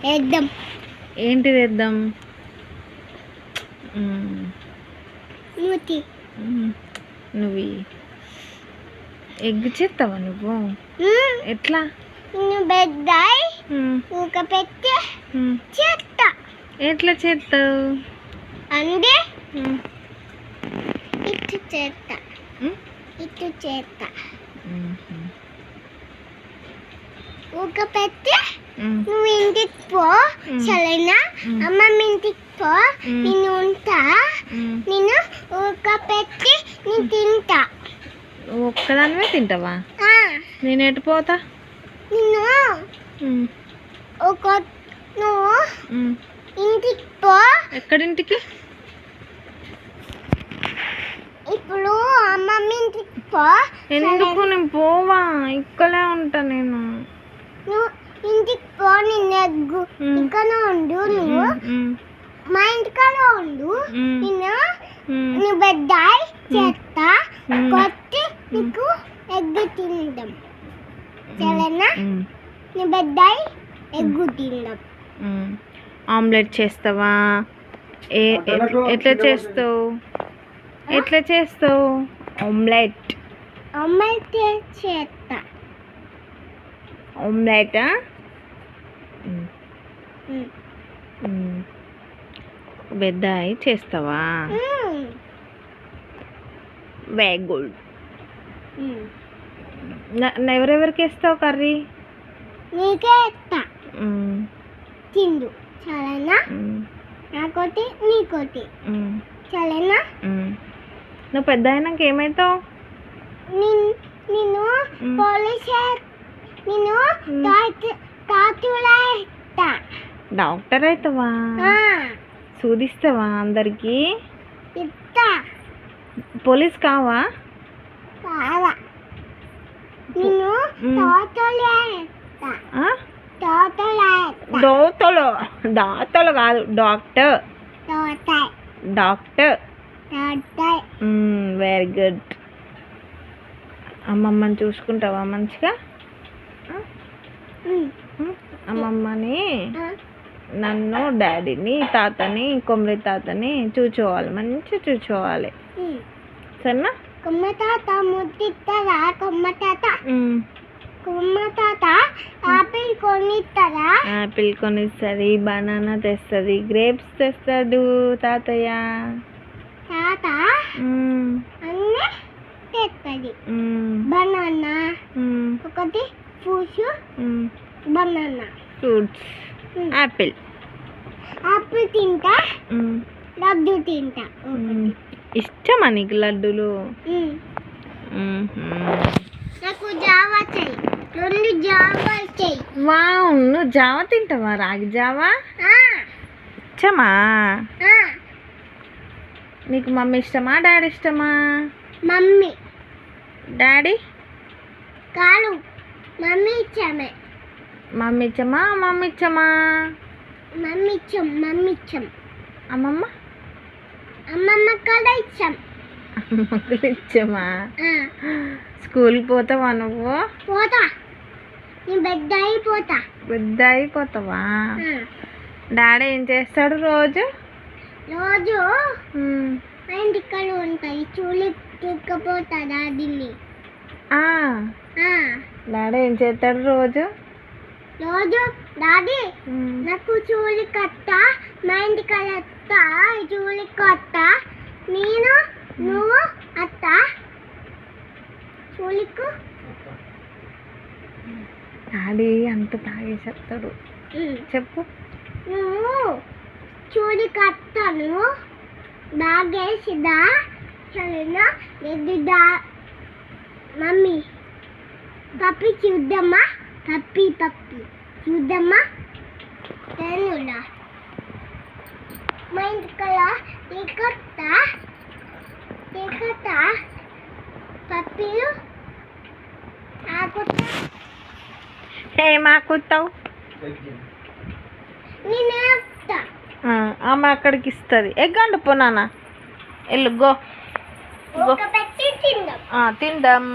వేద్దాం. ఏంటిది వేద్దాం? నువ్వు ఎగ్ చేస్తావా నువ్వు? ఎట్లా? బెడ్డాయి పెట్టి చేస్తా. ఎట్లా చేస్తావు? అంటే ఇటు చేస్తా, ఇటు చేస్తా. పెట్టి నువ్వు ఇంటికి పో, సరేనా? అమ్మమ్మ ఇంటికి పో, నేను ఉంటా. నేను పెట్టి నేను తింటా. ఒక్కదానివే తింటావా? నేను ఎటు పోతా? నిన్ను నువ్వు ఇంటికి పో. ఎక్కడింటికి? ఇప్పుడు అమ్మమ్మ ఇంటికి పో. ఎందుకు? నేను పోవా, ఇక్కడే ఉంటా. నేను నువ్వు ఇంటికి పో. నిన్ను ఎగ్గు ఇక్కడ ఉండు. నువ్వు మా ఇంటికాడ ఉండు. నువ్వు బెడ్డాయి చేస్తా, కొట్టి నీకు ఎగ్గు తిందాం, సరేనా? నీ బెడ్డాయి ఎగ్గు తిందాం. ఆమ్లెట్ చేస్తావా? ఎట్లా చేస్తావు? ఎట్లా చేస్తావు ఆమ్లెట్? ఆమ్లెట్ చేస్తా. ఆమ్లెటా? బెడ్డాయి చేస్తావా? Very good. ఎవరెవరికి వేస్తావు కర్రీ? నీకే ఇస్తా, తిండు, సరేనా? నాకోటి నీకోటి, సరేనా? నువ్వు పెద్ద అయినాక ఏమవుతావు? నేను పోలీస్, నేను డాక్టర్ అవుతావా? చూదిస్తావా అందరికి? ఇస్తా. పోలీస్ కావా? కావా. నేను దాతలు కాదు, డాక్టర్. డాక్టర్. Very good. అమ్మమ్మని చూసుకుంటావా మంచిగా? అమ్మమ్మని, నన్ను, డాడీని, తాతని, కొమ్మరి తాతని చూసుకోవాలి, మంచిగా చూసుకోవాలి, సరేనా? కొమ్మ తాత ముద్దిస్తారా? కొమ్మ తాత ఆపిల్ కొనిస్తారా? ఆపిల్ కొనిస్తుంది, బనానా తెస్తుంది, గ్రేప్స్ తెస్తాడు తాతయ్య. తాత అన్నీ తెస్తుంది. బనానా ఒకటి, fruits, banana, fruits, apple. Apple తింటా, లడ్డు తింటా. ఇష్టమా నీకు లడ్డూలు? నాకు జావా చెయ్యి, 2 జావా చెయ్యి. వావ్, నువ్వు జావా తింటావా? రాగి జావా ఇష్టమా? నీకు మమ్మీ ఇష్టమా, డాడీ ఇష్టమా? మమ్మీ. డాడీ కాదు, మమ్మీ ఇష్టమే. మమ్మీ ఇచ్చమా, మమ్మీ ఇచ్చమా? మమ్మీ ఇచ్చం. అమ్మమ్మ? అమ్మమ్మ కూడా ఇచ్చాం. అమ్మ కూడా ఇచ్చమా? స్కూల్కి పోతావా నువ్వు? పోతా. నేను పెద్ద అయిపోతా. పెద్ద అయిపోతావా? డాడీ ఏం చేస్తాడు రోజు? మా ఇంటిక్కడ ఉంటాయి, చూలి తీసుకుపోతా డాడీని. డాడీ ఏం చేస్తాడు రోజు? డాడీ నాకు చూలి కట్ట, మా ఇంటికాడ అత్త చూలి కట్ట, నేను నువ్వు అత్త చూలికు. డాడీ అంత తాగేసేస్తాడు. చెప్పు. నువ్వు చూలి కట్టను బాగేసిదా, సరేనా? ఎద్దుదా మమ్మీ. పప్పి చూద్దామా? పప్పి చూద్దామా? తెనులా మా ఇంటికల తీకొత్త పప్పిలు ఆకుతా. ఏమాకుతావు? నేనేస్తా. ఆమె అక్కడికి ఇస్తుంది. ఎగ్గండి పో నాన్న, వెళ్ళు, గో. పెట్టి తిందాం. తిందాం.